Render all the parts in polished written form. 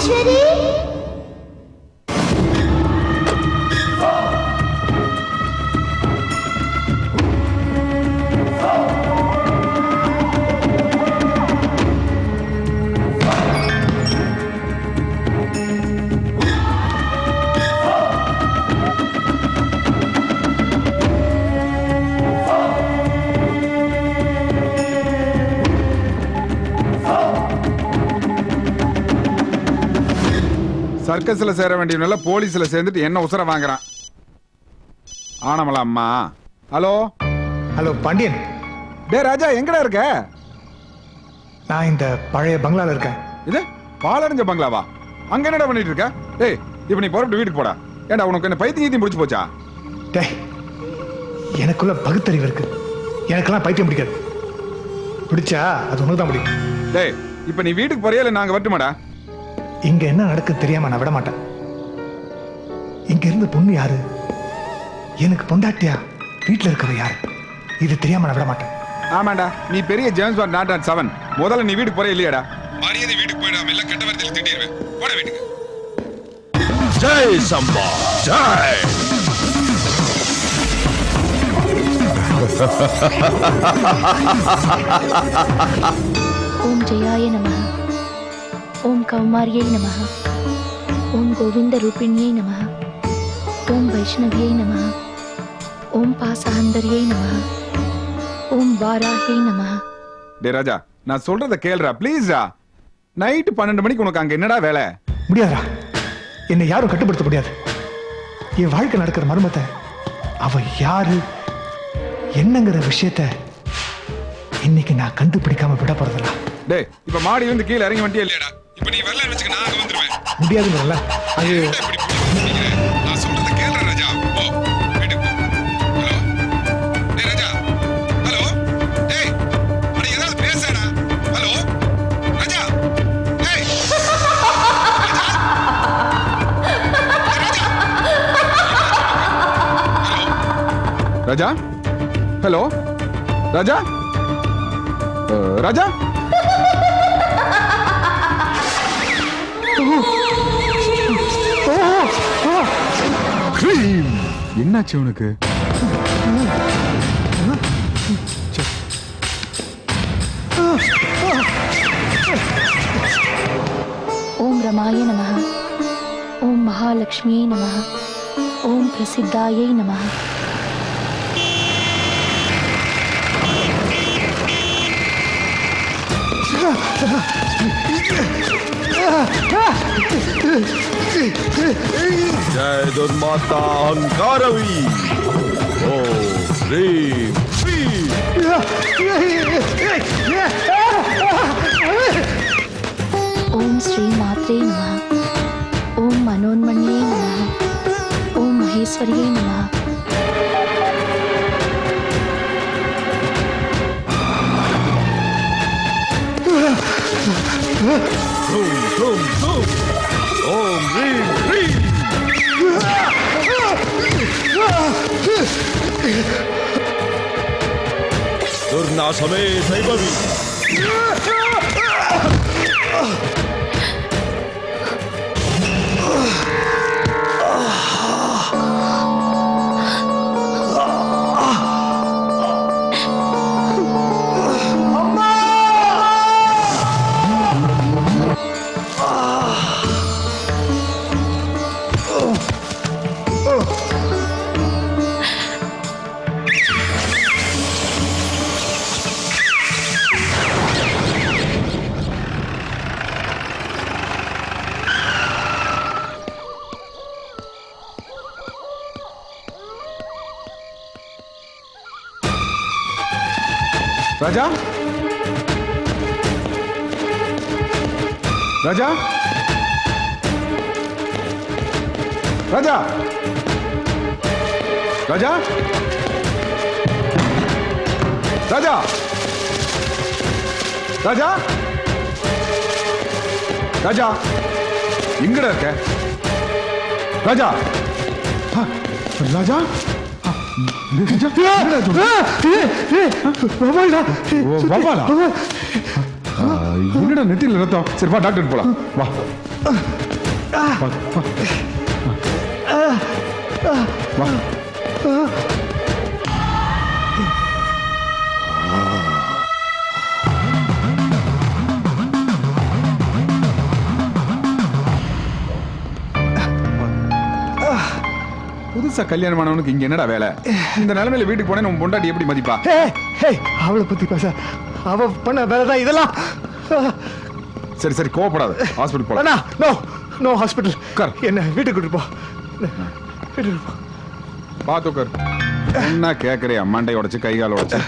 ராஜேஸ்வரி சர்க்கஸ்ல சேர வேண்டியவனால போலீஸ்ல சேர்ந்துட்டு என்ன உசர வாங்குறான். ஆனமலா அம்மா. Hello hello Pandian. டே ராஜா, எங்கடா இருக்க? நான் இந்த பழைய பங்களால இருக்கேன். இது பாலடைஞ்ச பங்களாவா? அங்க என்னடா பண்ணிட்டு இருக்க? டேய், இப்ப நீ புறப்பட்டு வீட்டுக்கு போடா. ஏண்டா உனக்கு என்ன பைத்தியம் முடிச்சு போச்சா? டேய், எனக்குள்ள பகுத்தறிவு இருக்கு. எனக்கெல்லாம் பைத்தியம் பிடிக்காது. பிடிச்சா அது உனக்கு தான் பிடிக்கும். டேய், இப்ப நீ வீட்டுக்கு போறியா இல்ல நாங்க வரட்டுமாடா? இங்க என்ன நடக்குது தெரியாம நான் விட மாட்டேன். இங்க இருந்த பொண்ணு யாரு, எனக்கு பொண்டாட்டியா, வீட்டுல இருக்கவ யாரு, இது தெரியாம நான் விட மாட்டேன். ஆமாண்டா, நீ பெரிய ஜேம்ஸ் பாண்ட் 007. முதல்ல நீ வீட்டுக்கு போறியா இல்லையாடா? மரியாதை வீட்டுக்கு போயிடாம இல்ல கெட்ட வார்த்தையில திட்டிடுவேன். போட வீட்டுக்கு. ஜெய் சம்பா ஜெய். ஓம் ஜெயாய நமः. ஓம் கௌமாரியை நமः. ஓம் கோவிந்த ரூபிணியை நமः. ஓம் வைஷ்ணவியை நமः. ஓம் பாசஹந்தரியை நமः. ஓம் வாராஹியை நமः. டே ராஜா, நான் சொல்றத கேளுடா ப்ளீஸ்டா. நைட் 12 மணிக்கு உனக்கு அங்க என்னடா வேலை? முடியாதா? என்னை யாரும் கட்டுப்படுத்த முடியாது. என் வாழ்க்கை நடக்கிற மர்மத்தை, அவ யாரு என்னங்கிற விஷயத்த இன்னைக்கு நான் கண்டுபிடிக்காம விட போறதில்ல. டேய், இப்ப மாடி வந்து கீழே இறங்கி வண்டியா இல்லையாடா? இப்ப நீ வரலன்னு வெச்சுக்க, நான் அங்க வந்துருவேன். முடியாதுங்கறல. அது நான் சொல்றத கேளுடா ராஜா. போ வீட்டுக்கு போ. ஹலோ டேய் ராஜா. ஹலோ டேய், அட ஏதாவது பேசடா. ஹலோ ராஜா. டேய் ராஜா. ஹலோ ராஜா. ராஜா. என்னாச்சு உனக்கு? ஓம் ரமாய நமः. ஓம் மகாலட்சுமியை நமः. ஓம் பிரசித்தாயை நமः. जय दुर्माता अहंकारवी. ओम ह्रीं श्रीं. ओम श्री मात्रे नमः. ओम मनोन्मण्ये नमः. ओम महेश्वर्ये नमः. धूम धूम धूम. ओम ह्रीं श्रीं. दुर्नाशमे दैववी. ராஜா. ராஜா. ராஜா. ராஜா. ராஜா. ராஜா. ராஜா. எங்கடா இருக்க? ராஜா. ராஜா. என்னடா நெத்தியில் ரத்தம்? சரி வா டாக்டர் போலாம் வா. வா, வா. வா. புதுசா கல்யாணம் ஆனவனுக்கு இங்க என்னடா வேலை? இந்த நிலைமையில வீட்டுக்கு போனேன் உன் பொண்டாட்டி எப்படி மதிப்பா? அவளை பத்தி பேச, அவ பண்ண வேலைதான் இதெல்லாம். சரி சரி கோவப்படாத, ஹாஸ்பிட்டல் போலாம். நோ நோ ஹாஸ்பிட்டல், என்ன வீட்டுக்கு கூட்டிட்டு போ. வீட்டுக்கு போ. பாத்து உட்கார். என்ன கேக்குறியா? மண்டை உடைச்சு கை கால் உடைச்சு.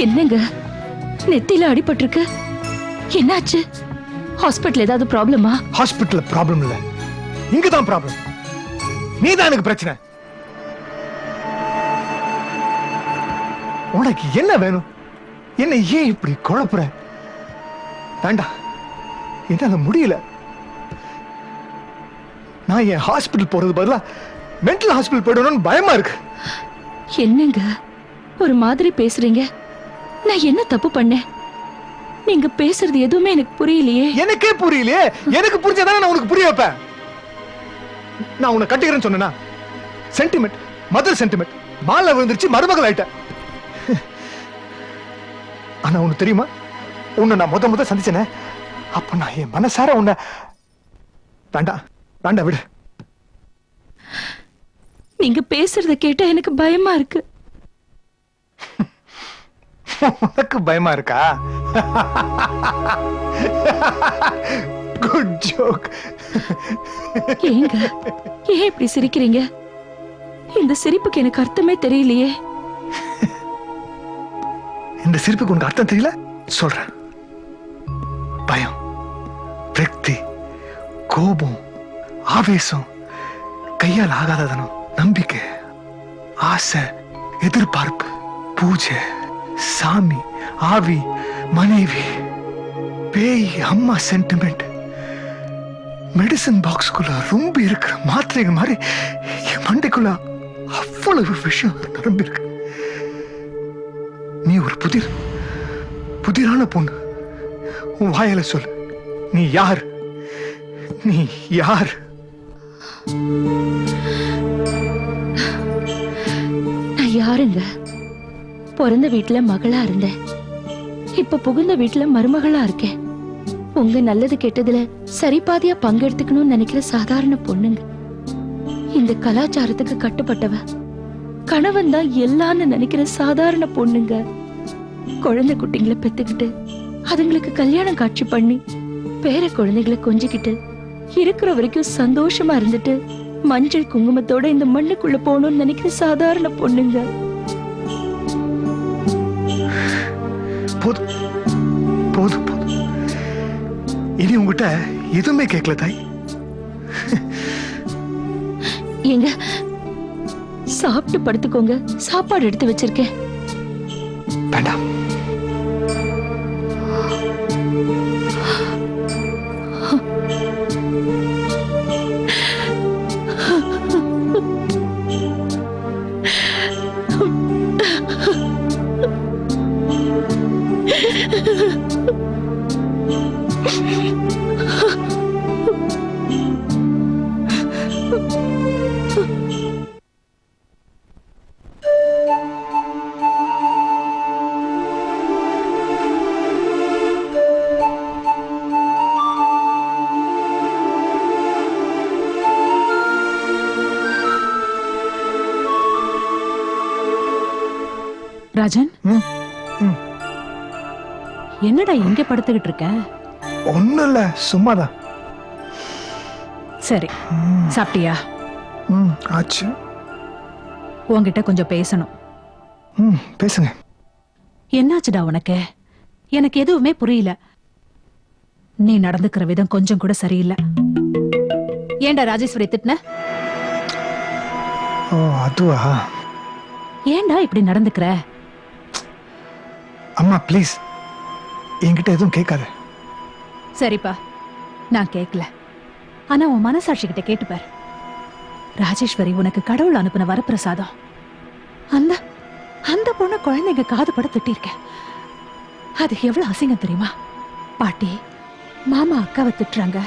என்னங்க நெத்தியில அடிபட்டிருக்கு? என்னாச்சு? ஹாஸ்பிட்டல் ஏதாவது ப்ராப்ளமா? ஹாஸ்பிட்டல் ப்ராப்ளம் இல்ல, இங்கதான் ப்ராப்ளம். நீதான் எனக்கு பிரச்சனை. உனக்கு என்ன வேணும்? என்ன ஏன் இப்படி குழப்புற? வேண்டாம், என்னால முடியல. நான் என் ஹாஸ்பிட்டல் போறது பதிலா மென்டல் ஹாஸ்பிட்டல் போயிடணும்னு பயமா இருக்கு. என்னங்க ஒரு மாதிரி பேசுறீங்க? நான் என்ன தப்பு பண்ணேன்? நீங்க பேசுறது எதுவுமே எனக்கு புரியலையே. எனக்கே புரியலையே. எனக்கு புரிஞ்சாதானே நான் உனக்கு புரிய வைப்பேன். நான் உன்னை கட்டிக்கிறேன்னு சொன்னா சென்டிமெண்ட், மதர் சென்டிமெண்ட் மாலை விழுந்துருச்சு, மருமகள் ஆயிட்ட. ஆனா உனக்கு தெரியுமா, உன்னை நான் முத சந்திச்சேனே, அப்ப நான் என் மனசார உன்னை வேண்டாம் வேண்டாம் விடு. நீங்க பேசுறத கேட்டா எனக்கு பயமா இருக்கு. உனக்கு பயமா இருக்கா? Good joke. ஏங்க ஏன் இப்படி சிரிக்கிறீங்க? இந்த சிரிப்புக்கு எனக்கு அர்த்தமே தெரியலையே. இந்த சிரிப்புக்கு உனக்கு அர்த்தம் தெரியல? சொல்றேன். பயம், விரக்தி, கோபம், ஆவேசம், கையால் ஆகாததனம், நம்பிக்கை, ஆசை, எதிர்பார்ப்பு, பூஜை, சாமி, ஆவி, மனைவி, பேய், அம்மா சென்டிமெண்ட், மெடிசன் பாக்ஸ்குள்ள ரொம்ப இருக்கிற மாத்திரைகள் மாதிரி என் மண்டைக்குள்ள அவ்வளவு விஷயம் நிரம்பி இருக்கு. நீ ஒரு புதிரான பொண்ணு. உன் வாயில சொல்லு, நீ யார்? நீ யார்? நான் யாருங்க? பிறந்த வீட்டுல மகளா இருந்தேன், இப்ப புகுந்த வீட்டுல மருமகளா இருக்கேன். உங்க நல்லது கெட்டதுல சரிபாதியா பங்கெடுத்துக்கணும்னு நினைக்கிற சாதாரண பொண்ணுங்க. இந்த கலாச்சாரத்துக்கு கட்டுப்பட்டவ, கணவன் தான் எல்லான்னு நினைக்கிற சாதாரண பொண்ணுங்க. குழந்தை குட்டிங்களை பெத்துக்கிட்டு அதுங்களுக்கு கல்யாணம் காட்சி பண்ணி பேர குழந்தைகளை கொஞ்சிக்கிட்டு இருக்கிற வரைக்கும் சந்தோஷமா இருந்துட்டு மஞ்சள் குங்குமத்தோட இந்த மண்ணுக்குள்ள போகணும்னு நினைக்கிற சாதாரண பொண்ணுங்க. போதும் போதும் போதும், இனி உங்ககிட்ட எதுவுமே கேட்கல தாய். ஏங்க சாப்பிட்டு படுத்துக்கோங்க, சாப்பாடு எடுத்து வச்சிருக்கேன். வேண்டாம். ராஜன், என்னடா இங்க படுத்துக்கிட்டு இருக்க? ஒண்ணும் இல்ல, சும்மாதான். சரி, சாப்பிட்டியா? ஆச்சு. உன்கிட்ட கொஞ்சம் பேசணும். பேசுங்க. என்னாச்சுடா உனக்கு? எனக்கு எதுவுமே புரியல. நீ நடந்துக்கிற விதம் கொஞ்சம் கூட சரியில்லை. ஏன்டா ராஜேஸ்வரி திட்டின? ஓ அதுவா? ஏன்டா இப்படி நடந்துக்கிற? அம்மா ப்ளீஸ் என்கிட்ட எதுவும் கேட்காத. சரிப்பா, நான் கேட்கல. ஆனா உன் மனசாட்சி கிட்ட கேட்டுப்பார். ராஜேஸ்வரி உனக்கு கடவுள் அனுப்பின வரப்பிரசாதம். அந்த அந்த பொண்ணு குழந்தைங்க காது பட திட்டிருக்க. அது எவ்வளவு அசிங்கம் தெரியுமா? பாட்டி மாமா அக்காவை திட்டுறாங்க,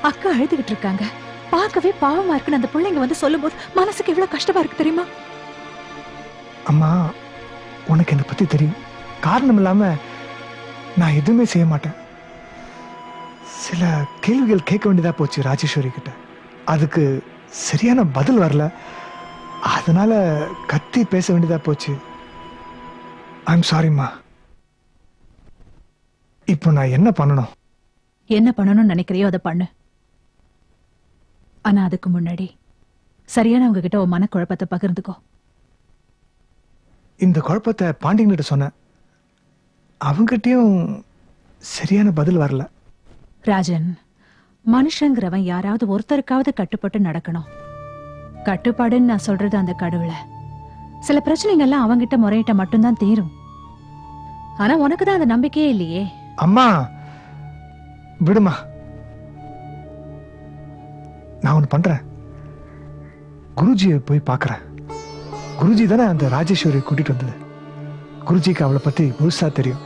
அக்கா அழுதுகிட்டு இருக்காங்க, பார்க்கவே பாவமா இருக்குன்னு அந்த பிள்ளைங்க வந்து சொல்லும் போது மனசுக்கு எவ்வளவு கஷ்டமா இருக்கு தெரியுமா? அம்மா உனக்கு என்னை பத்தி தெரியும். காரணம் இல்லாம நான் எதுவுமே செய்ய மாட்டேன். சில கேள்விகள் கேட்க வேண்டியதா போச்சு ராஜேஸ்வரி கிட்ட. அதுக்கு சரியான பதில் வரல. அதனால கத்தி பேச வேண்டியதா போச்சு. ஐம் சாரிம்மா. இப்போ நான் என்ன பண்ணணும்? என்ன பண்ணணும்னு நினைக்கிறியோ அதை பண்ணு. ஆனா அதுக்கு முன்னாடி சரியானவங்க கிட்ட உன் மனக்குழப்பத்தை பகிர்ந்துக்கோ. இந்த குழப்பத்தை பாண்டியன்கிட்ட சொன்னேன். அவங்ககிட்டயும் சரியான பதில் வரல. ராஜன், மனுஷங்கிறவன் யாராவது ஒருத்தருக்காவது கட்டுப்பட்டு நடக்கணும். கட்டுப்பாடுன்னு நான் சொல்றது அந்த கடவுளை. சில பிரச்சனைகள்லாம் அவங்கிட்ட முறையிட்ட மட்டும்தான் தீரும். ஆனா உனக்கு தான் அந்த நம்பிக்கையே இல்லையே. அம்மா விடுமா, நான் ஒண்ணு பண்றேன். குருஜியை போய் பார்க்கறேன். குருஜி தானே அந்த ராஜேஸ்வரி கூட்டிட்டு வந்தது. குருஜிக்கு அவளை பத்தி முழுசா தெரியும்.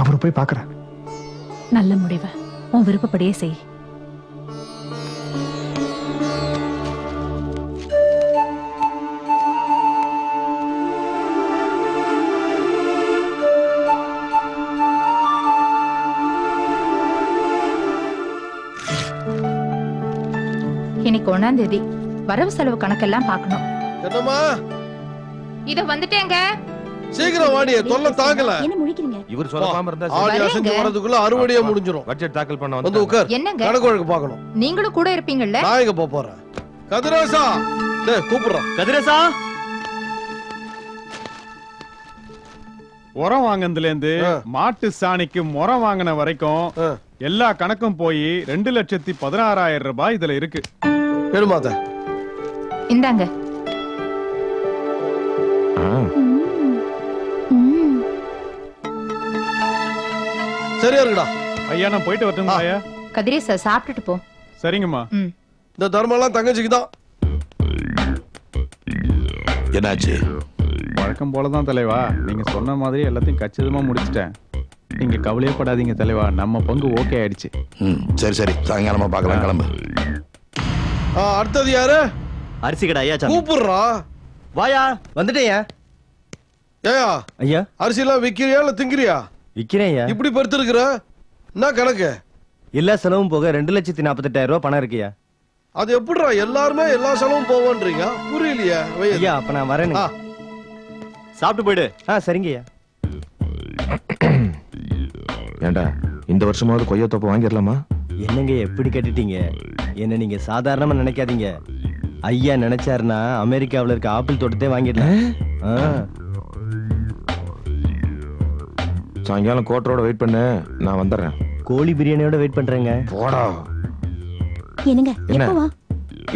அவரை போய் பார்க்கறேன். நல்ல முடிவு. உன் விருப்பப்படியே செய். இன்னைக்கு 1ஆம் தேதி. வரவு செலவு கணக்கெல்லாம் பார்க்கணும். என்னம்மா இத வந்துட்டேங்க. சீக்கிரம் வாடியே, தொல்லை தாங்கல. என்ன முழிக்கிறீங்க? இவர் சொல்லாம இருந்தா ஆடி அசைஞ்சு வரதுக்குள்ள அறுவடையே முடிஞ்சிரும். பட்ஜெட் தாக்கல் பண்ண வந்து உட்கார். என்னங்க? கணக்கு வழக்கு பார்க்கணும். நீங்களும் கூட இருப்பீங்கல்ல? நான் எங்க போப் போறேன்? கதிரேசா, டேய் கூப்பிடுறான். கதிரேசா, உரம் வாங்கினதுல இருந்து மாட்டு சாணிக்கு முறம் வாங்கின வரைக்கும் எல்லா கணக்கும் போய் 2,16,000 ரூபாய் இதுல இருக்கு. பெருமாத இந்தாங்க. சரியா இருக்குடா. ஐயா நான் போயிட்டு வரட்டுங்களா ஐயா? கதிரேசா சாப்பிட்டுட்டு போ. சரிங்கம்மா. இந்த தர்மம்லாம் தங்கச்சிக்கு தான். என்னாச்சு? வழக்கம் போலதான் தலைவா. நீங்க சொன்ன மாதிரி எல்லாத்தையும் கச்சிதமா முடிச்சிட்டேன். நீங்க கவலையே படாதீங்க தலைவா. நம்ம பங்கு ஓகே ஆயிடுச்சு. சரி சரி, சாயங்காலமா பார்க்கலாம். கிளம்பு. அடுத்தது யாரு? அரிசி கடை ஐயா. கூப்பிடுறா. வாயா. வந்துட்டேயா. ஏயா ஐயா, அரிசி எல்லாம் விக்கிறியா இல்ல திங்கிறியா? விக்கிறேன் ஐயா. இப்படி படுத்திருக்கிற என்ன கணக்கு? எல்லா செலவும் போக 2,48,000 ரூபாய் பணம் இருக்குயா. அது எப்படிடா எல்லாருமே எல்லா செலவும் போவோன்றீங்க? புரியலையா? ஐயா அப்ப நான் வரேன். சாப்பிட்டு போயிடு. சரிங்கய்யா. ஏண்டா இந்த வருஷமாவது கொய்யா தோப்பு வாங்கிடலாமா? என்னங்க எப்படி கேட்டுட்டீங்க? என்ன நீங்க சாதாரணமா நினைக்காதீங்க. ஐயா நினைச்சாருன்னா அமெரிக்காவுல இருக்க ஆப்பிள் தோட்டத்தை வாங்கிடலாம். சாயங்காலம் கோட்டரோட வெயிட் பண்ணு, நான் வந்துடுறேன். கோழி பிரியாணியோட வெயிட் பண்றேங்க. போடா. என்னங்க? என்ன? எப்போ வா?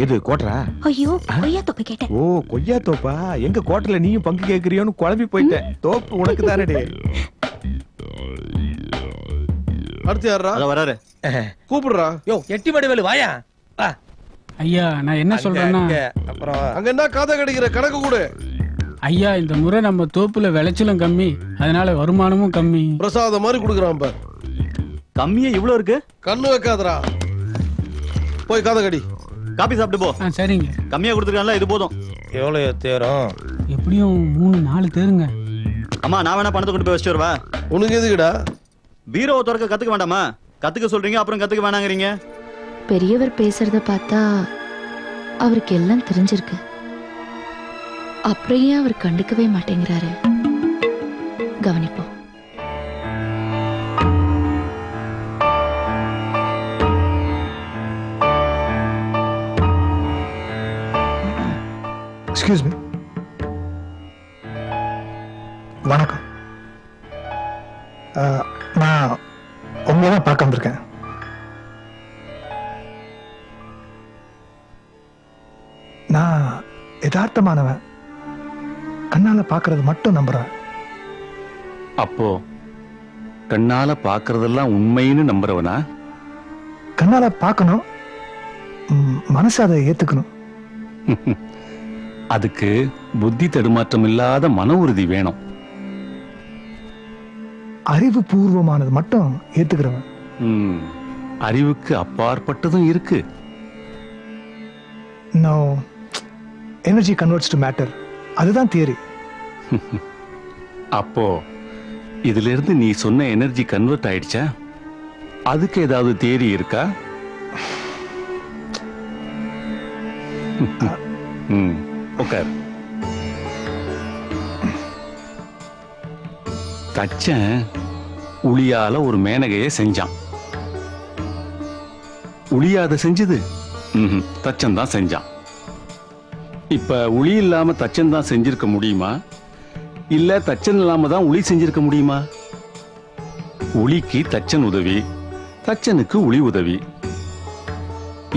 இது கோட்டரா? ஐயோ, கொய்யா தொப்பை கேட்டேன். ஓ கொய்யா தோப்பா? எங்க கோட்டல நீயும் பங்கு கேக்குறியோன்னு குழம்பி போயிட்டேன். தோப்பு உனக்கு தானே. அடுத்து யாரா? அத வராரு. கூப்பிடுறா. யோ எட்டி மடிவேலு வாயா. ஐயா நான் என்ன சொல்றேன்னா, அப்புறம் அங்க என்ன காதை கடிக்கிற? கணக்கு கூடு. ஐயா இந்த முறை நம்ம தோப்புல விளைச்சலும் கம்மி, அதனால வருமானமும் கம்மி. பிரசாதம் மாதிரி குடுக்குறான் பார். கம்மியா இவ்வளவு இருக்கு. கண்ணு வைக்காதடா. போய் காதை கடி. காபி சாப்பிட்டு போ. சரிங்க. கம்மியா கொடுத்துருக்கான்ல, இது போதும். எவ்வளவு தேரும்? எப்படியும் 3-4 தேருங்க. அம்மா நான் வேணா பணத்தை கொண்டு போய் வச்சுட்டு வரவா? உனக்கு எதுக்குடா? பீரோவை திறக்க கத்துக்க வேண்டாமா? கத்துக்க சொல்றீங்க, அப்புறம் கத்துக்க வேணாங்கிறீங்க. பெரியவர் பேசுறத பார்த்தா அவருக்கு எல்லாம் தெரிஞ்சிருக்கு. அப்புறம் ஏன் அவர் கண்டுக்கவே மாட்டேங்கிறாரு? கவனிப்போம். Excuse me. வணக்கம். நான் உங்களை தான் பார்க்க வந்திருக்கேன். நான் யதார்த்தமானவன், கண்ணால பார்க்கறது மட்டும் நம்புறேன். அப்போ கண்ணால பாக்குறதெல்லாம் உண்மைன்னு நம்புறவனா? கண்ணால பார்க்கணும், மனசு அதை ஏத்துக்கணும். அதுக்கு புத்தி தடுமாற்றம் இல்லாத மன உறுதி வேணும். அறிவு பூர்வமானது மட்டும் ஏத்துக்கிறவன். அறிவுக்கு அப்பாற்பட்டதும் இருக்கு. No, energy converts to matter, அதுதான் தியரி. அப்போ இதுல இருந்து நீ சொன்ன எனர்ஜி கன்வெர்ட் ஆயிடுச்சா? அதுக்கு ஏதாவது தியரி இருக்கா? உட்கார். தச்சன் உளியால ஒரு மேனகையை செஞ்சான். உளியாத செஞ்சது தச்சன் தான் செஞ்சான். இப்ப உளி இல்லாம தச்சன் தான் செஞ்சிருக்க முடியுமா, இல்ல தச்சன் இல்லாம தான் உளி செஞ்சிருக்க முடியுமா? உளிக்கு தச்சன் உதவி, தச்சனுக்கு உளி உதவி.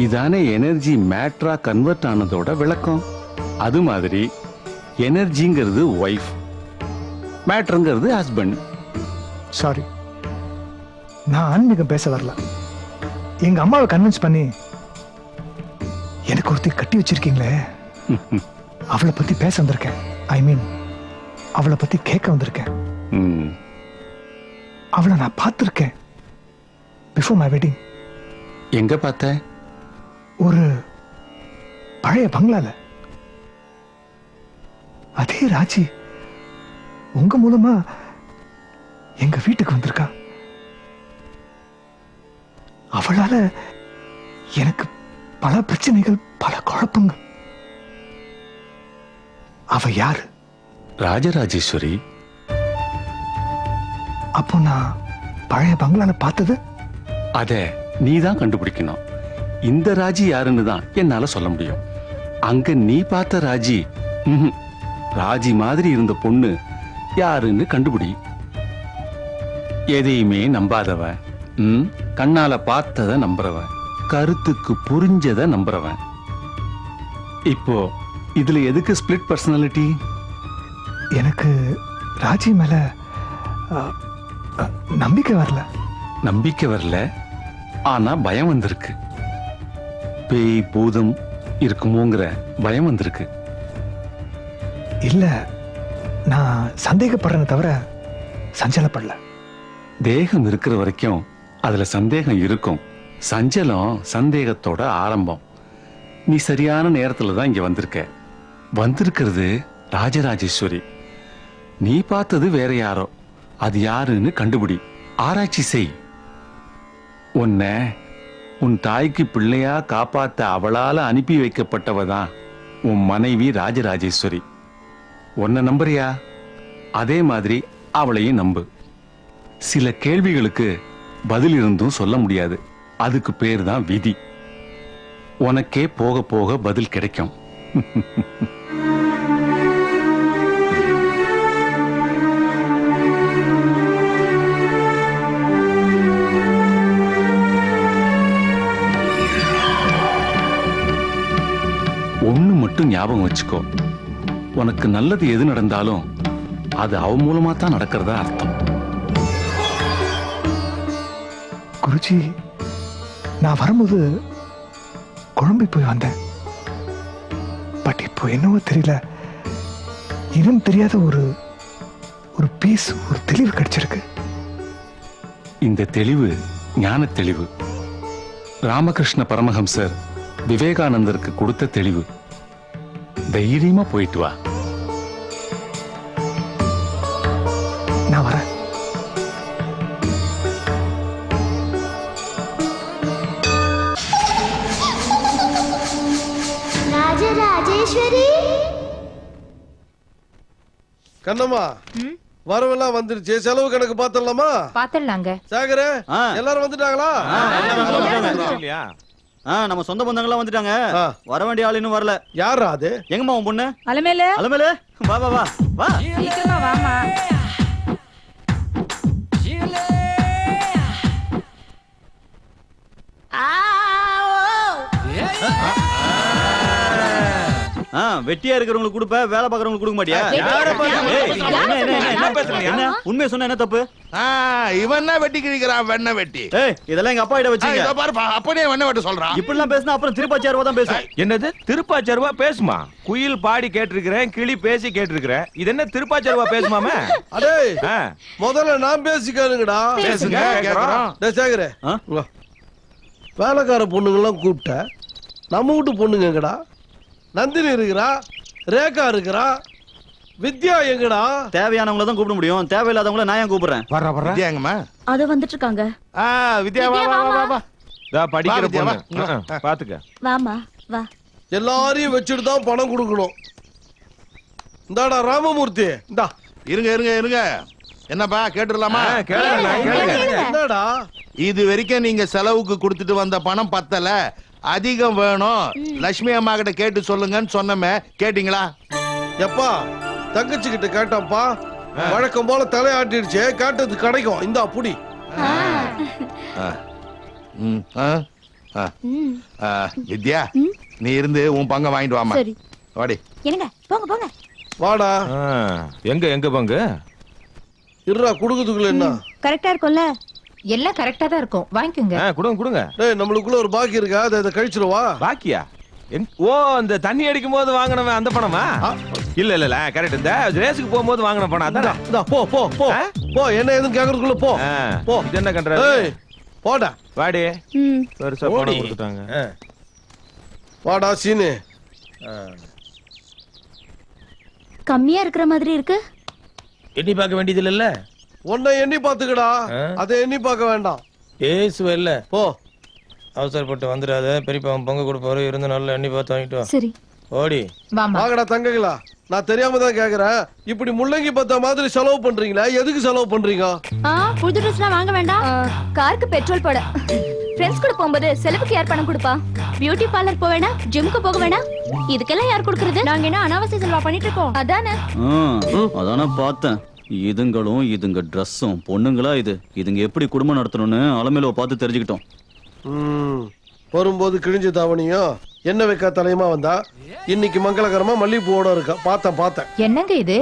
இதானே எனர்ஜி மேட்ரா கன்வெர்ட் ஆனதோட விளக்கம். அது மாதிரி எனர்ஜிங்கிறது ஒய்ஃப், மேட்ருங்கிறது ஹஸ்பண்ட். சாரி, நான் ஆன்மீகம் பேச வரல. எங்க அம்மாவை கன்வின்ஸ் பண்ணி எனக்கு ஒருத்தி கட்டி வச்சிருக்கீங்களே, அவளை பத்தி பேச வந்திருக்கேன். ஐ மீன், அவளை பத்தி கேட்க வந்திருக்கேன். அவளை நான் பார்த்திருக்கேன் பிஃபோர் மை வெட்டிங். எங்க பார்த்த? ஒரு பழைய பங்களால. அதே ராஜி உங்க மூலமா எங்க வீட்டுக்கு வந்திருக்கா. அவளால எனக்கு பல பிரச்சனைகள், பல குழப்பங்கள். அவ யாரு? ராஜராஜேஸ்வரி. அப்போ நான் பழைய பங்களால பார்த்தது? அத நீதான் கண்டுபிடிக்கணும். இந்த ராஜி யாருன்னு தான் என்னால சொல்ல முடியும். அங்க நீ பார்த்த ராஜி ராஜி மாதிரி இருந்த பொண்ணு யாருன்னு கண்டுபிடி. எதையுமே நம்பாதவன், கண்ணால பார்த்தத நம்புறவன், கருத்துக்கு புரிஞ்சத நம்புறவன். இப்போ இதுல எதுக்கு ஸ்பிளிட் பர்சனாலிட்டி? எனக்கு ராஜி மேல நம்பிக்கை வரல. நம்பிக்கை வரல, ஆனா பயம் வந்திருக்கு. பேய் பூதம் இருக்குமோங்கிற பயம் வந்திருக்கு. இல்ல, நான் சந்தேகப்படுறேன்னு தவிர சஞ்சலப்படல. தேகம் இருக்கிற வரைக்கும் அதுல சந்தேகம் இருக்கும். சஞ்சலம் சந்தேகத்தோட ஆரம்பம். நீ சரியான நேரத்துல தான் இங்க வந்திருக்க. வந்திருக்கிறது ராஜராஜேஸ்வரி. நீ பார்த்தது வேற யாரோ. அது யாருன்னு கண்டுபிடி, ஆராய்ச்சி செய். உன்னை உன் தாய்க்கு பிள்ளையா காப்பாத்த அவளால அனுப்பி வைக்கப்பட்டவதான் உன் மனைவி ராஜராஜேஸ்வரி. உன்னை நம்புறியா? அதே மாதிரி அவளையும் நம்பு. சில கேள்விகளுக்கு பதில் இருந்தும் சொல்ல முடியாது. அதுக்கு பேர் தான் விதி. உனக்கே போக போக பதில் கிடைக்கும். ஒண்ணு மட்டும் ஞாபகம் வச்சுக்கோ, உனக்கு நல்லது எது நடந்தாலும் அது அவ மூலமா தான் நடக்கிறதா அர்த்தம். குருஜி, நான் வரும்போது குழம்பி போய் வந்தேன். பட் இப்போ என்னவோ தெரியல, இனம் தெரியாத ஒரு பீஸ், ஒரு தெளிவு கிடைச்சிருக்கு. இந்த தெளிவு ஞான தெளிவு. ராமகிருஷ்ண பரமஹம்சர் விவேகானந்தருக்கு கொடுத்த தெளிவு. தைரியமா போயிட்டு வா. நான் வரேன். ராஜராஜேஸ்வரி. கண்ணம்மா, வரவெல்லாம் வந்துருச்சு. செலவு கணக்கு பாத்திரலாமா? பாத்திரலாங்க. சாகர, எல்லாரும் வந்துட்டாங்களா? நம்ம சொந்த பந்தங்கள்லாம் வந்துட்டாங்க. வர வேண்டிய ஆள் இன்னும் வரல. யாரா அது? எங்கம்மா உன் பொண்ணு? அலமேல அலமேல, வா வா வா வா. சீக்கிரமா வாமா. வெட்டியா இருக்கிறவங்களுக்கு கொடுப்ப, வேலை பாக்குறவங்களுக்கு கொடுக்க மாட்டியா? உண்மையை சொன்ன என்ன தப்பு? இவன் வெட்டி கிழிக்கிறான், வெண்ண வெட்டி. இதெல்லாம் எங்க அப்பா கிட்ட வச்சுங்க. அப்படியே வெண்ண வெட்ட சொல்றான். இப்படி எல்லாம் பேசினா அப்புறம் திருப்பாச்சாருவா தான் பேசும். என்னது திருப்பாச்சருவா பேசுமா? குயில் பாடி கேட்டிருக்கிறேன், கிளி பேசி கேட்டிருக்கிறேன். இது என்ன திருப்பாச்சருவா பேசுமாமே? அடே முதல்ல நான் பேசிக்கானுங்கடா. பேசுங்க, கேக்குறோம். சேகரே, வேலைக்கார பொண்ணுங்கெல்லாம் கூப்பிட்ட, நம்ம வீட்டு பொண்ணுங்க எங்கடா? நந்தினி இருக்கிறா, ரேகா இருக்கிறா, வித்யா எங்கடா? தேவையானவங்கள தான் கூப்பிட முடியும், தேவையில்லாதவங்கள நான் ஏன் கூப்பிடுறேன்? வித்யா எங்கம்மா? அத வந்துட்டு இருக்காங்க. வித்யா வா வா வா வா. படிக்கிற பொண்ணு. பாத்துக்க. வாமா வா. எல்லாரையும் வச்சுட்டு தான் பணம் கொடுக்கணும். இந்தாடா ராமமூர்த்தி, இந்தா. இருங்க இருங்க இருங்க. என்னப்பா கேட்டுடலாமா? என்னடா இது வரைக்கும் நீங்க செலவுக்கு கொடுத்துட்டு வந்த பணம் பத்தல, அதிகம் வேணும், லட்சுமி அம்மா கிட்ட கேட்டு சொல்லுங்கன்னு சொன்னமே, கேட்டீங்களா? எப்பா தங்கச்சி கிட்ட கேட்டப்பா, வழக்கம் போல தலையாட்டிடுச்சு, கேட்டது கிடைக்கும். இந்தா புடி. வித்யா, நீ இருந்து உன் பங்க வாங்கிட்டு வாமா. வாடி. என்னங்க போங்க போங்க. வாடா. எங்க எங்க பங்கு? இருடா, குடுக்குதுக்குள்ள என்ன கரெக்டா இருக்கும்ல? எல்லாம் கரெக்டா தான் இருக்கும், வாங்கிக்கோங்க. கொடுங்க கொடுங்க. டேய், நம்மளுக்குள்ள ஒரு பாக்கி இருக்கா, அதை கழிச்சிருவா. பாக்கியா? ஓ, அந்த தண்ணி அடிக்கும் போது வாங்கினவன் அந்த பணமா? இல்ல இல்ல இல்ல, கரெக்ட். இந்த ரேஸுக்கு போகும்போது வாங்கின பணம் அதான். போ போ போ போ, என்ன ஏதுன்னு கேக்குறதுக்குள்ள போ போ. இது என்ன கண்ற? போடா. வாடி. பெருசா பணம் கொடுத்துட்டாங்க. வாடா சீனு. கம்மியா இருக்கிற மாதிரி இருக்கு. எண்ணி பார்க்க வேண்டியது இல்ல. உன்னை எண்ணி பாத்துக்கடா, அதை எண்ணி பார்க்க வேண்டாம். பேசுவ இல்ல. போ. அவசரப்பட்டு வந்துடாத, பெரியப்பா பொங்க கொடுப்பாரு, இருந்து நல்லா எண்ணி பார்த்து வாங்கிட்டு வா. சரி ஓடி வாங்கடா தங்கங்களா. நான் தெரியாம தான் கேக்குறேன், இப்படி முள்ளங்கி பத்த மாதிரி செலவு பண்றீங்களா? எதுக்கு செலவு பண்றீங்க? புது ட்ரெஸ்லாம் வாங்க வேண்டாம், காருக்கு பெட்ரோல் போட. ஃப்ரெண்ட்ஸ் கூட போகும்போது செலவுக்கு யார் பணம் கொடுப்பா? பியூட்டி பார்லர் போக வேணா, ஜிம்க்கு போக வேணா, இதுக்கெல்லாம் யார் கொடுக்கறது? நாங்க என்ன அனாவசிய செலவா பண்ணிட்டு இருக்கோம்? அதானே அதான பார்த்தேன். இதுங்களும் இதுங்க ட்ரெஸ்ஸும் பொண்ணுங்களா? இதுங்க எப்படி குடும்பம் நடத்தணும்னு அலமேலுவ பார்த்து தெரிஞ்சுக்கிட்டோம். வரும்போது கிழிஞ்ச தாவணியும் என்ன வைக்க தலையுமா வந்தா, இன்னைக்கு மங்களகரமா மல்லிகைப்பூவோட இருக்கா. பார்த்தேன். என்னங்க இது?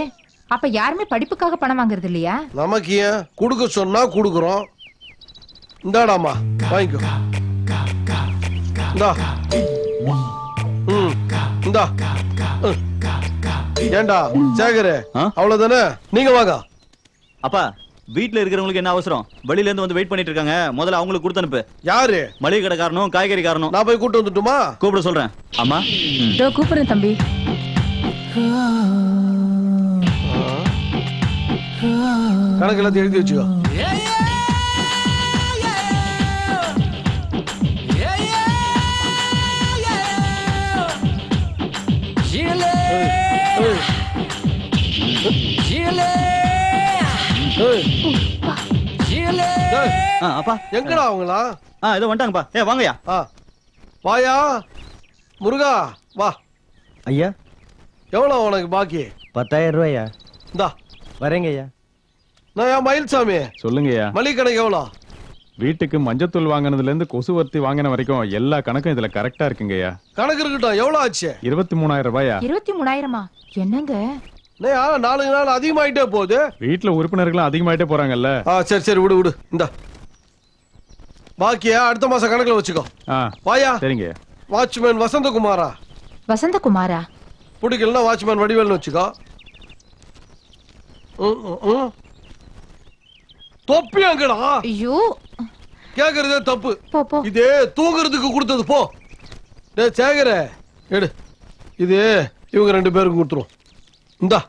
அப்ப யாருமே படிப்புக்காக பணம் வாங்குறது இல்லையா? நமக்கு ஏன், குடுக்க சொன்னா குடுக்குறோம். இந்தாடாமா வாங்கிக்கோ. இந்தா. இந்தா. ஏண்டா சேகரே, அவ்வளவுதானே? நீங்க வாங்க. அப்பா, வீட்ல இருக்கிறவங்களுக்கு என்ன அவசரம்? வெளியில இருந்து வந்து வெயிட் பண்ணிட்டு இருக்காங்க, முதல்ல அவங்களுக்கு கொடுத்து அனுப்பு. யாரு? மளிகை கடைக்காரனும் காய்கறி காரனும். நான் போய் கூட்டு வந்துட்டுமா? கூப்பிட சொல்றேன். அம்மா கூப்பிடுறேன் தம்பி. கணக்கு எல்லாத்தையும் எழுதி வச்சுக்கோ. அப்பா எங்கடா அவங்களா? இதோ வந்துட்டாங்கப்பா. வாங்கயா. வாயா முருகா, வா. ஐயா, எவ்வளவு உனக்கு பாக்கி? 10,000 ரூபாயா? இந்தா வரேங்க ஐயா. நான் மயில்சாமி. சொல்லுங்கய்யா. மளிகை கணக்கு எவ்வளோ? வீட்டுக்கு மஞ்சத்தூள் வாங்கினதுல இருந்து கொசுவர்த்தி வாங்கின வரைக்கும் எல்லா கணக்கும் இதுல கரெக்டா இருக்குங்கய்யா. கணக்கு இருக்கட்டும். எவ்வளவு ஆச்சு? 23,000 ரூபாயா? 23,000? என்னங்க நாளுக்கு நாள் அதிகமாயிட்டே போகுது. வீட்டுல உறுப்பினர்கள் அதிகமாயிட்டே போறாங்கல்ல. சரி சரி, விடு விடு. இந்த பாக்கியா அடுத்த மாசம் கணக்குல வச்சுக்கோ. வாயா. சரிங்க. வாட்ச்மேன் வசந்தகுமாரா? வசந்தகுமாரா? பிடிக்கலன்னா வாட்ச்மேன் வடிவேல்னு வச்சுக்கோ. தொப்பி அங்கடா. ஐயோ, கேக்குறதே தப்பு. போ. இதே தூங்குறதுக்கு கொடுத்தது. போ. டேய் சேகரே, எடு. இது இவங்க 2 பேருக்கு கொடுத்துரும். இந்தா.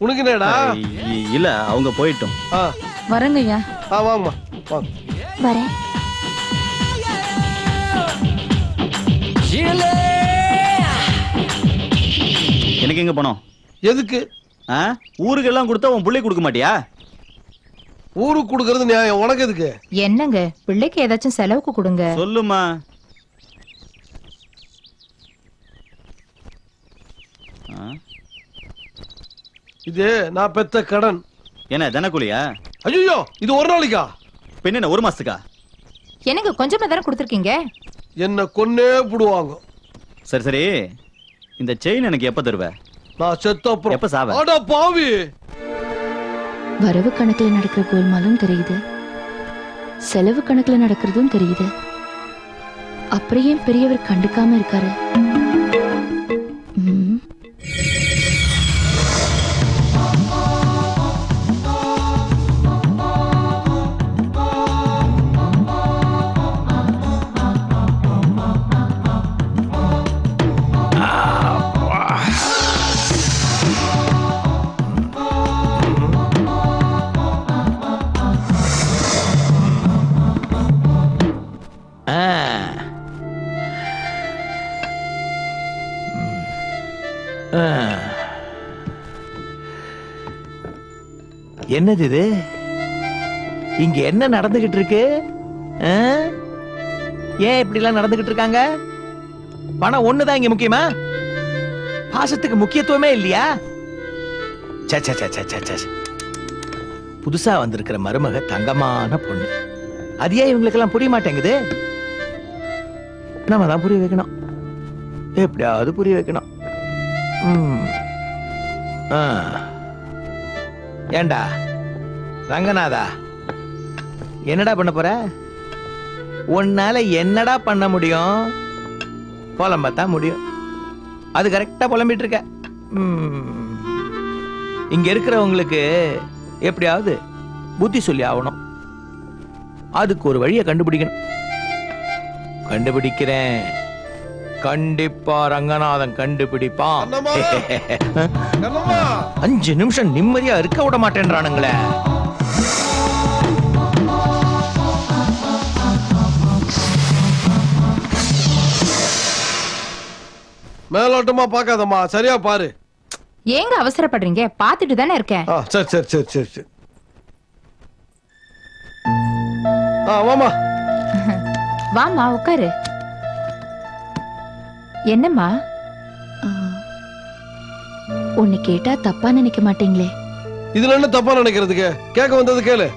உனக்கு என்னடா? இல்ல, அவங்க போயிட்டோம். வரங்க ஐயா. வாங்கம்மா வாங்க. வரேன். எனக்கு எங்க பணம்? எதுக்கு? ஊருக்கு எல்லாம் கொடுத்தா உன் பிள்ளை கொடுக்க மாட்டியா? ஊருக்கு கொடுக்கறது நியாயம், உனக்கு எதுக்கு? என்னங்க, பிள்ளைக்கு ஏதாச்சும் செலவுக்கு கொடுங்க. சொல்லுமா. இது நான் பெத்த கடன். என்ன தினக்கூலியா? ஐயோ, இது ஒரு நாளைக்கா? பின்ன 1 மாசத்துக்கா? எனக்கு கொஞ்சமா தானே கொடுத்துருக்கீங்க. என்ன கொன்னே புடுவாங்க. சரி சரி, இந்த செயின் எனக்கு எப்ப தருவ? நான் செத்த அப்புறம். எப்ப சாவ? அட பாவி. வரவு கணக்குல நடக்கிற கோல்மாலும் தெரியுது, செலவு கணக்குல நடக்கிறதும் தெரியுது. அப்புறம் ஏன் பெரியவர் கண்டுக்காம இருக்காரு? ம். என்னது இது? இங்க என்ன நடந்துகிட்டு இருக்கு? ஏன் இப்படி எல்லாம் நடந்துகிட்டு இருக்காங்க? பணம் ஒண்ணுதான் இங்க முக்கியமா? பாசத்துக்கு முக்கியத்துவமே இல்லையா? சே, சே, சே, சே, சே, சே. புதுசா வந்திருக்கிற மருமக தங்கமான பொண்ணு, அது ஏன் இவங்களுக்கெல்லாம் புரிய மாட்டேங்குது? நம்ம தான் புரிய வைக்கணும், எப்படியாவது புரிய வைக்கணும். ஏண்டா ரங்கநாதா, என்னடா பண்ண போற? உன்னால என்னடா பண்ண முடியும்? புலம்பத்தான் முடியும். அது கரெக்டா புலம்பிட்டு இருக்க. இங்க இருக்கிறவங்களுக்கு எப்படியாவது புத்தி சொல்லி ஆகணும். அதுக்கு ஒரு வழியை கண்டுபிடிக்கணும். கண்டுபிடிக்கிறேன், கண்டிப்பா ரங்கநாதன் கண்டுபிடிப்பான். 5 நிமிஷம் நிம்மதியா இருக்க விட மாட்டேன்றானுங்களே. மேலோட்டமா பாக்காதம்மா, சரியா பாரு. ஏங்க அவசரப்படுறீங்க? பாத்துட்டு தானே இருக்கேன். சரி சரி சரி சரி சரி. வாமா வாமா உட்காரு. என்னம்மா? உன்னை கேட்டா தப்பா நினைக்க மாட்டீங்களே? இதுல என்ன தப்பா நினைக்கிறதுக்கு? கேட்க வந்தது கேளு.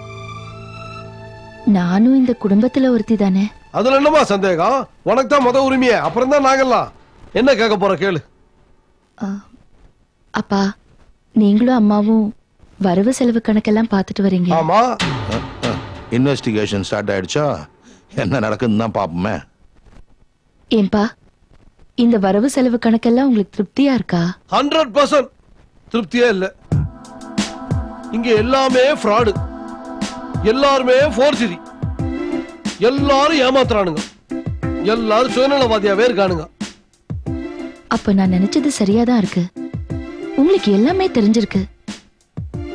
நானும் இந்த குடும்பத்துல ஒருத்தி தானே. அதுல என்னமா சந்தேகம்? உனக்கு தான் முத உரிமையே, அப்புறம் தான் நாங்கெல்லாம். என்ன கேட்க போற கேளு. அப்பா, நீங்களும் அம்மாவும் வரவு செலவு கணக்கெல்லாம் பார்த்துட்டு வரீங்க. ஆமா. இன்வெஸ்டிகேஷன் ஸ்டார்ட் ஆயிடுச்சா? என்ன நடக்குதுன்னு தான் பாப்போமே. ஏன்பா, இந்த வரவு செலவு கணக்கெல்லாம் உங்களுக்கு திருப்தியா இருக்கா? 100% திருப்தியே இல்ல. இங்க எல்லாமே ஃப்ராடு, எல்லாருமே ஃபோர்ஜரி, எல்லாரும் ஏமாத்துறானுங்க, எல்லாரும் சுயநலவாதியாவே இருக்கானுங்க. அப்ப நான் நினைச்சது சரியாதான் இருக்கு. உங்களுக்கு எல்லாமே தெரிஞ்சிருக்கு,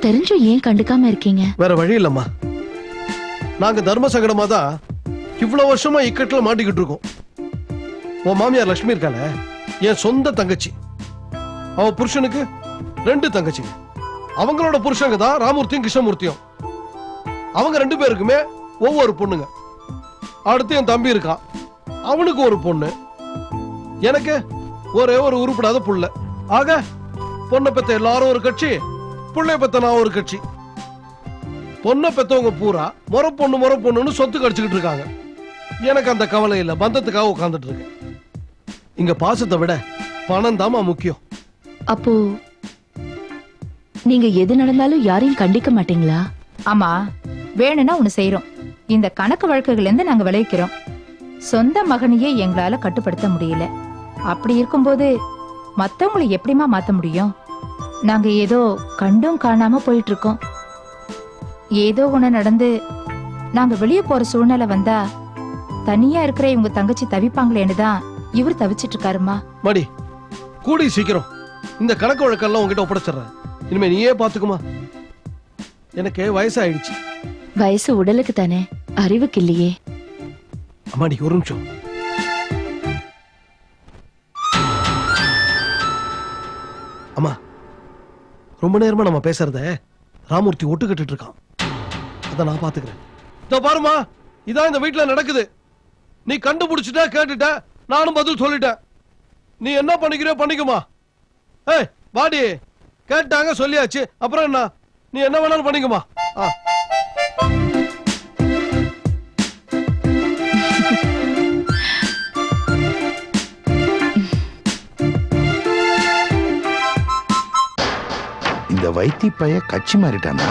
தெரிஞ்சும் ஏன் கண்டுக்காம இருக்கீங்க? வேற வழி இல்லம்மா. நாங்க தர்ம சங்கடமா தான் இவ்வளவு வருஷமா இக்கட்டுல மாட்டிக்கிட்டு இருக்கோம். உன் மாமியார் லட்சுமி இருக்கால, என் சொந்த தங்கச்சி. அவ புருஷனுக்கு 2 தங்கச்சி. அவங்களோட புருஷங்க தான் ராமூர்த்தியும் கிருஷ்ணமூர்த்தியும். அவங்க 2 பேருக்குமே ஒவ்வொரு பொண்ணுங்க. அடுத்து என் தம்பி இருக்கான், அவனுக்கு ஒரு பொண்ணு. எனக்கு ஒரே ஒரு உருப்படாத புள்ள. ஆக பொண்ணை பெத்த எல்லாரும் ஒரு கட்சி, புள்ளைய பெத்த நான் ஒரு கட்சி. பொண்ணை பெத்தவங்க பூரா முறை பொண்ணுன்னு சொத்து கடிச்சுக்கிட்டு இருக்காங்க. எனக்கு அந்த கவலை இல்ல, பந்தத்துக்காக உட்கார்ந்துட்டு இருக்கேன். இங்க பாசத்தை விட பணம் தாமா முக்கியம். அப்போ நீங்க எது நடந்தாலும் யாரையும் கண்டிக்க மாட்டீங்களா? ஆமா, வேணும்னா ஒண்ணு செய்யறோம். இந்த கணக்கு வழக்குகள்ல இருந்து நாங்க விளைவிக்கிறோம். சொந்த மகனையே எங்களால கட்டுப்படுத்த முடியல. அப்படி இருக்கும்போது மத்தவங்களை எப்படிமா மாத்த முடியும்? நாங்க ஏதோ கண்டும் காணாம போயிட்டு இருக்கோம். ஏதோ ஒண்ணு நடந்து நாங்க வெளியே போற சூழ்நிலை வந்தா தனியா இருக்கிற இவங்க தங்கச்சி தவிப்பாங்களேன்னு தான் இவர் தவிச்சிட்டு இருக்காருமா. மடி கூடி சீக்கிரம் இந்த கணக்கு வழக்கெல்லாம் உங்ககிட்ட ஒப்படைச்சிடுறேன். இனிமே நீயே பாத்துக்குமா. எனக்கு வயசாயிடுச்சு. வயசு உடலுக்கு தானே, அறிவுக்கு இல்லையே. அம்மாடி ஒரு நிமிஷம். அம்மா, ரொம்ப நேரமா நம்ம பேசுறத ராமூர்த்தி ஒட்டுக்கிட்டு இருக்கான். அத நான் பாத்துக்கிறேன். இதோ பாருமா, இதான் இந்த வீட்டுல நடக்குது. நீ கண்டுபிடிச்சிட்ட, கேட்டுட்ட, நானும் பதில் சொல்லிட்டேன். நீ என்ன பண்ணிக்கிறியோ பண்ணிக்குமா. ஏய் வாடி, கேட்டாங்க சொல்லியாச்சு, அப்புறம் என்ன? நீ என்ன வேணாலும் பண்ணிக்குமா. இந்த வைத்தி பைய கட்சி மாறிட்டானா?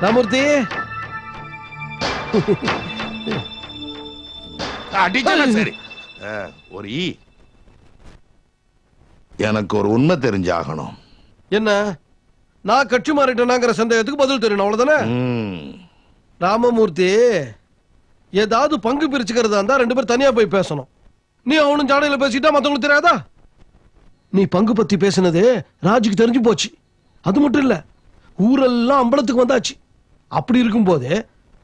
ராமூர்த்தி அடிச்சாலும் சரி. ஒரு எனக்கு ஒரு உண்மை தெரிஞ்சாகணும். என்ன? நான் கட்சி மாறிட்டேனாங்கிற சந்தேகத்துக்கு பதில் தெரியணும், அவ்வளவுதானே? ராமமூர்த்தி, ஏதாவது பங்கு பிரிச்சுக்கிறதா இருந்தா 2 பேரும் தனியா போய் பேசணும். நீ அவனும் ஜாடையில பேசிட்டா மத்தவங்களுக்கு தெரியாதா? நீ பங்கு பத்தி பேசினது ராஜுக்கு தெரிஞ்சு போச்சு. அது மட்டும் இல்ல, ஊரெல்லாம் அம்பலத்துக்கு வந்தாச்சு. அப்படி இருக்கும் போது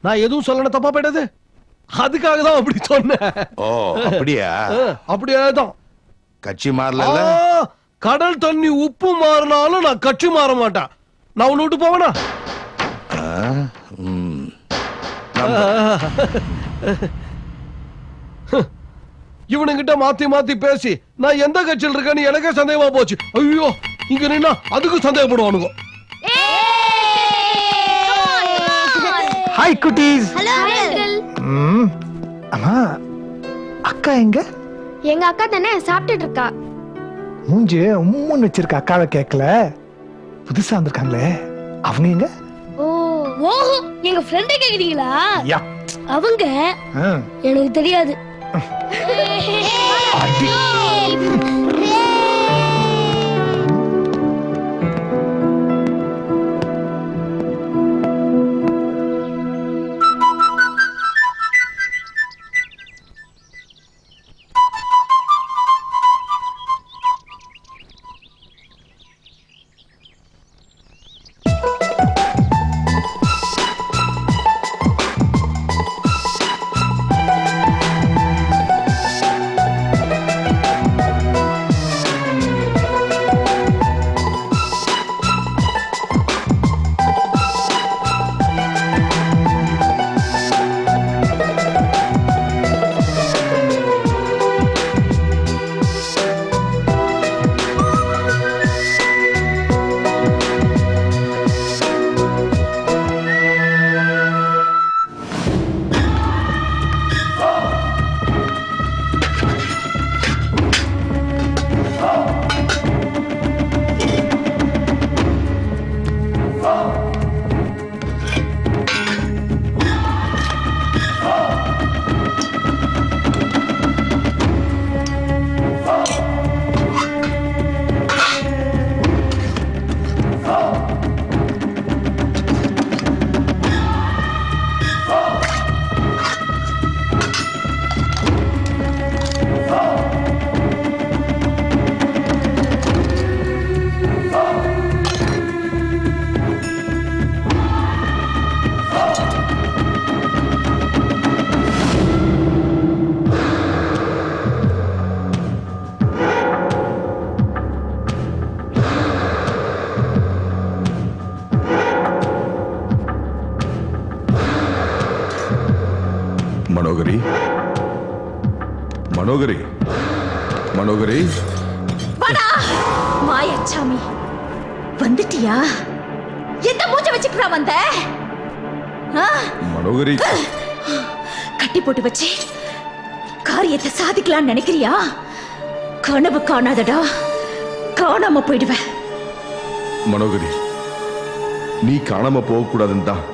நான் எதுவும் சொல்லணும் தப்பா போயிடாது. அதுக்காக தான் அப்படி சொன்னேன். ஓ, அப்படியா? அப்படியே தான். கட்சி மாறல. கடல் தண்ணி உப்பு மாறினாலும் நான் கட்சி மாற மாட்டேன். நான் உன்னை விட்டு போவேனா? இவனுங்கிட்ட மாத்தி மாத்தி பேசி நான் எந்த கட்சியில் இருக்கேன்னு எனக்கே சந்தேகமா போச்சு. ஐயோ, இங்க நின்னா அதுக்கு சந்தேகப்படுவானுங்க. ஹாய் குட்டீஸ். Hello uncle. அம்மா, அக்கா எங்க? எங்க அக்கா தானே சாப்பிட்டுட்டு இருக்கா. மூஞ்சி உம்முன்னு வச்சிருக்க அக்காவை கேட்கல. புதுசா வந்திருக்காங்களே, அவங்க எங்க? ஓஹோ, எங்க ஃப்ரெண்ட கேக்குறீங்களா? யா, அவங்க எனக்கு தெரியாது. மனோகரி, மனோகரி, மனோகரி. வாடா மாயச்சாமி, வந்துட்டியா? எந்த மூஞ்ச வச்சுக்கிறா வந்த? மனோகரி, கட்டி போட்டு வச்சு காரியத்தை சாதிக்கலாம்னு நினைக்கிறியா? கனவு காணாதடா, காணாம போயிடுவேன். மனோகரி, நீ காணாம போக கூடாதுன்னு தான்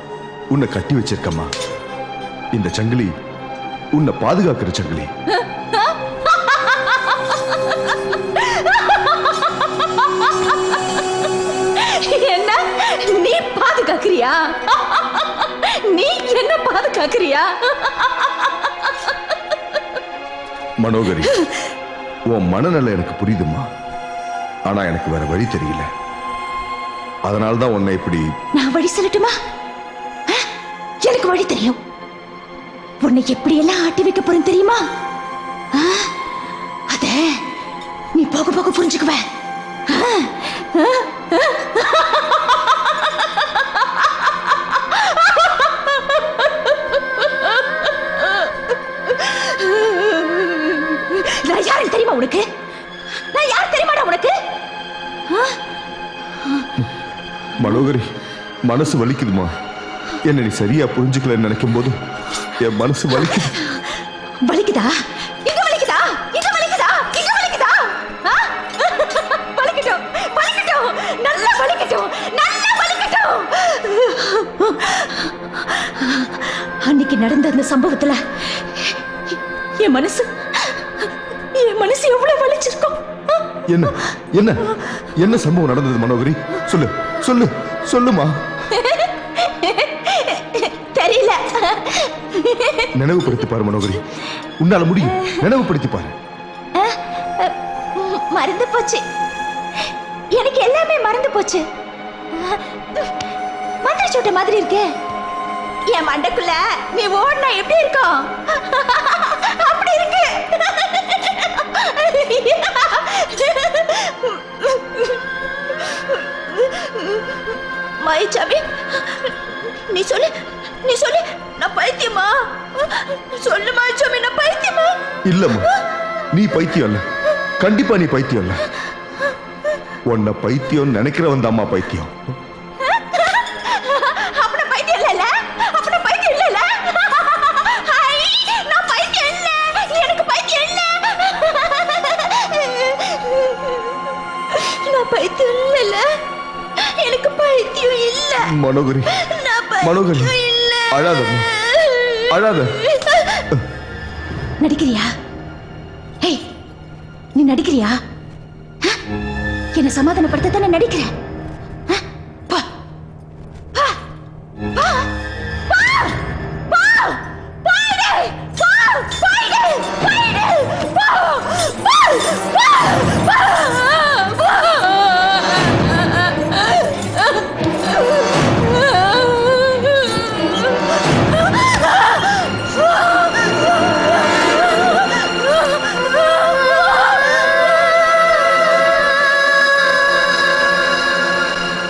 உன்னை கட்டி வச்சிருக்கம்மா. இந்த சங்கிலி உன்னை பாதுகாக்கிற சங்கிலி. என்ன நீ பாதுகாக்கிறியா? நீ என்ன பாதுகாக்கிறியா? மனோகரி, உன் மனநிலை எனக்கு புரியுதுமா. ஆனா எனக்கு வேற வழி தெரியல. அதனால்தான் உன்னை இப்படி. நான் வழி சொல்லட்டுமா? எனக்கு வழி தெரியும். உன்னை எப்படி எல்லாம் ஆட்டி வைக்க போறேன் தெரியுமா? அத நீ போக போக புரிஞ்சுக்குவ. நான் யாருன்னு தெரியுமா உனக்கு? நான் யார் தெரியுமாடா உனக்கு? மனோகரி, மனசு வலிக்குதுமா. என்ன நீ சரியா புரிஞ்சுக்கலன்னு நினைக்கும் போது என் மனசு வலிக்குது. வலிக்குதா? இங்க வலிக்குதா? இங்க வலிக்குதா? இங்க வலிக்குதா? வலிக்கட்டும், நல்லா வலிக்கட்டும். அன்னைக்கு நடந்த அந்த சம்பவத்துல என் மனசு எவ்வளவு வலிச்சிருக்கும். என்ன என்ன என்ன சம்பவம் நடந்தது மனோகரி? சொல்லு சொல்லு சொல்லுமா. தெரியல. நினைவுபடுத்தி பாரு மனோகரி, உன்னால முடியும். நினைவுபடுத்தி பாரு. மறந்து போச்சு, எனக்கு எல்லாமே மறந்து போச்சு. மந்திர சூட்ட மாதிரி இருக்கு. என் மண்டைக்குள்ள நீ ஓடினா எப்படி இருக்கும் அப்படி இருக்கு. மாயச்சாமி, நீ சொல்லு, நான் பைத்தியமா? சொல்லு மாயச்சாமி, நான் பைத்தியமா? இல்லம்மா, நீ பைத்தியம் இல்ல. கண்டிப்பா நீ பைத்தியம் இல்ல. உன்னை பைத்தியம் நினைக்கிறவன் தாம்மா பைத்தியம். அப்படி பைத்தியம் இல்ல. அப்படி பைத்தியம் இல்ல. நான் பைத்தியம் இல்ல. எனக்கு பைத்தியம் இல்ல. நான் பைத்தியம் இல்ல. எனக்கு பைத்தியம் இல்ல. மனோகரி, மனோகரி, அழாதம்மா, அழாத. நடிக்கிறியா? ஏய், நீ நடிக்கிறியா? என்ன சமாதானப்படுத்த தானே நடிக்கிற?